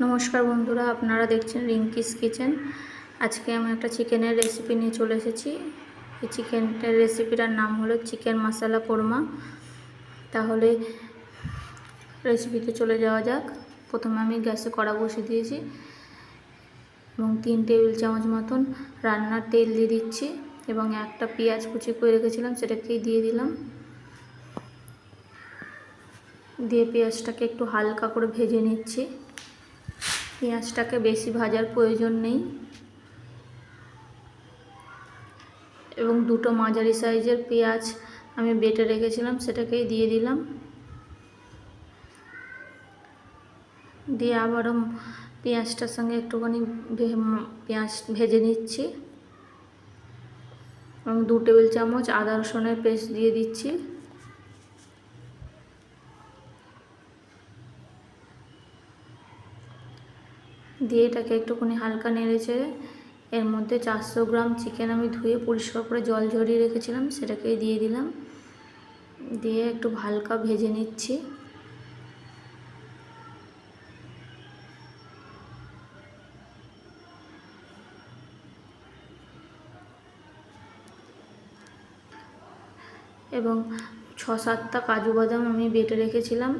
নমস্কার বন্ধুরা, আপনারা দেখছেন রিঙ্কিস কিচেন। আজকে আমি একটা চিকেনের রেসিপি নিয়ে চলে এসেছি। এই চিকেনের রেসিপিটার নাম হলো চিকেন মশলা কোরমা। তাহলে রেসিপিতে চলে যাওয়া যাক। প্রথমে আমি গ্যাসে কড়া বসিয়ে দিয়েছি এবং 3 টেবিল চামচ মতন রান্নার তেল দিয়ে দিচ্ছি এবং একটা পেঁয়াজ কুচি করে রেখেছিলাম সেটাকেই দিয়ে দিলাম। দিয়ে পেঁয়াজটাকে একটু হালকা করে ভেজে নিচ্ছি। পেঁয়াজটাকে বেশি ভাজার প্রয়োজন নেই এবং দুটো মাঝারি সাইজের পেঁয়াজ আমি বেটে রেখেছিলাম সেটাকেই দিয়ে দিলাম। দিয়ে আবারও পেঁয়াজটার সঙ্গে একটুখানি পেঁয়াজ ভেজে নিচ্ছি এবং 2 টেবিল চামচ আদা রসুনের পেস্ট দিয়ে দিচ্ছি। দিয়ে এটাকে একটুখানি হালকা নেড়ে চেড়ে এর মধ্যে 400 গ্রাম চিকেন আমি ধুয়ে পরিষ্কার করে জল ঝরিয়ে রেখেছিলাম সেটাকেই দিয়ে দিলাম। দিয়ে একটু হালকা ভেজে নিচ্ছি। এবং 6-7টা কাজু বাদাম আমি বেটে রেখেছিলাম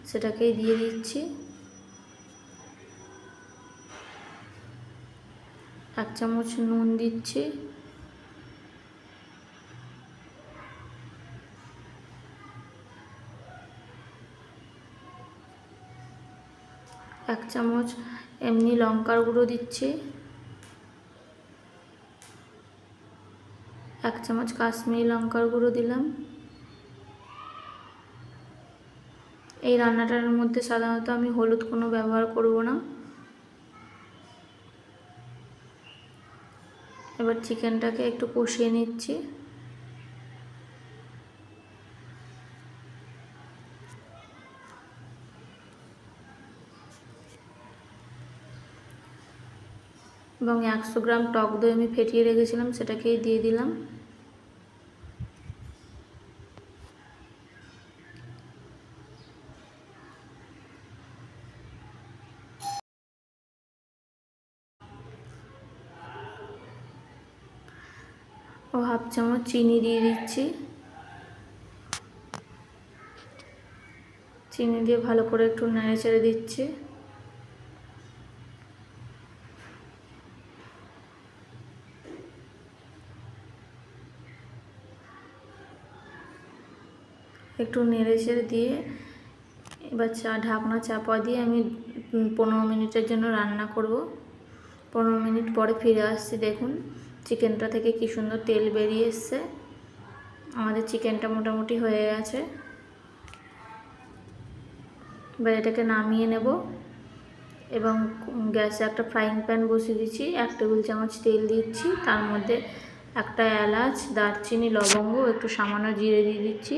সেটাকেই দিয়ে দিচ্ছি। 1 চামচ নুন দিচ্ছি। এক চামচ এমনি লঙ্কার গুঁড়ো দিচ্ছি। 1 চামচ কাশ্মীরি লঙ্কার গুঁড়ো দিলাম। এই রান্নাটার মধ্যে সাধারণত আমি হলুদ কোনো ব্যবহার করব না। এবার চিকেনটাকে একটু কষিয়ে নিচ্ছি। এবং 100 গ্রাম টক দই আমি ফেটিয়ে রেখেছিলাম সেটাকেই দিয়ে দিলাম। ও 1/2 চামচ চিনি দিয়ে দিচ্ছি। চিনি দিয়ে ভালো করে একটু নেড়ে চেড়ে দিচ্ছি। একটু নেড়ে চেড়ে দিয়ে এবার ঢাকনা চাপা দিয়ে আমি 15 মিনিটের জন্য রান্না করব। 15 মিনিট পরে ফিরে আসছি। দেখুন চিকেনটা থেকে কি সুন্দর তেল বেরিয়ে এসছে। আমাদের চিকেনটা মোটামুটি হয়ে গেছে। এবার এটাকে নামিয়ে নেব এবং গ্যাসে একটা ফ্রাইং প্যান বসিয়ে দিচ্ছি। 1 টেবিল চামচ তেল দিচ্ছি, তার মধ্যে একটা এলাচ, দারচিনি, লবঙ্গ, একটু সামান্য জিরে দিয়ে দিচ্ছি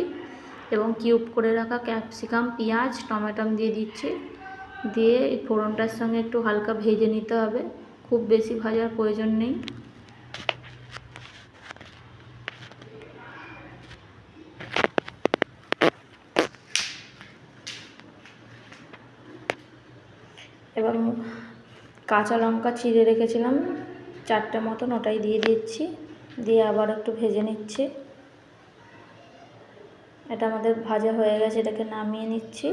এবং কিউব করে রাখা ক্যাপসিকাম, পেঁয়াজ, টমেটো দিয়ে দিচ্ছি। দিয়ে এই ফোড়নটার সঙ্গে একটু হালকা ভেজে নিতে হবে, খুব বেশি ভাজার প্রয়োজন নেই। এবার কাঁচা লঙ্কা চিড়ে রেখেছিলাম 4টে মতন, ওটাই দিয়ে দিচ্ছি। দিয়ে আবার একটু ভেজে নিচ্ছি। এটা আমাদের ভাজা হয়ে গেছে, এটাকে নামিয়ে নিচ্ছি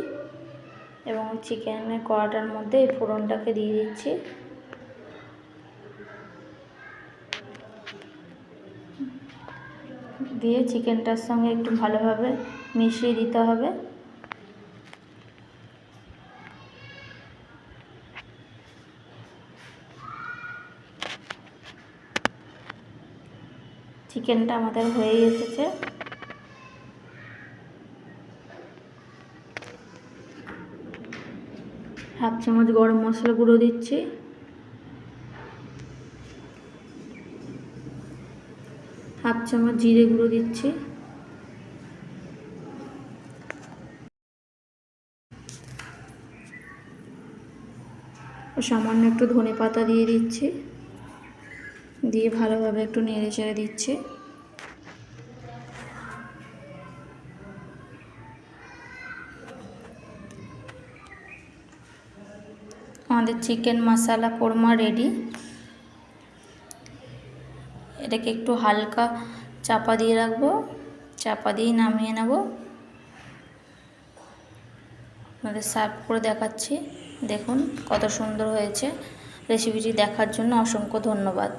এবং চিকেনের কড়াটার মধ্যে এই ফোড়নটাকে দিয়ে দিচ্ছি। দিয়ে চিকেনটার সঙ্গে একটু ভালোভাবে মিশিয়ে দিতে হবে। চিকেনটা আমাদের হয়ে এসেছে। হাফ চামচ গরম মশলা গুঁড়ো দিচ্ছি। হাফ চামচ জিরে গুঁড়ো দিচ্ছি। সামান্য একটু ধনে পাতা দিয়ে দিচ্ছি। দিয়ে ভালোভাবে একটু নেড়ে চেড়ে দিচ্ছি। আমাদের চিকেন মশলা কোরমা রেডি। এটাকে একটু হালকা চাপা দিয়ে রাখবো, চাপা দিয়ে নামিয়ে নেব। আপনাদের সার্ভ করে দেখাচ্ছি, দেখুন কত সুন্দর হয়েছে। রেসিপিটি দেখার জন্য অসংখ্য ধন্যবাদ।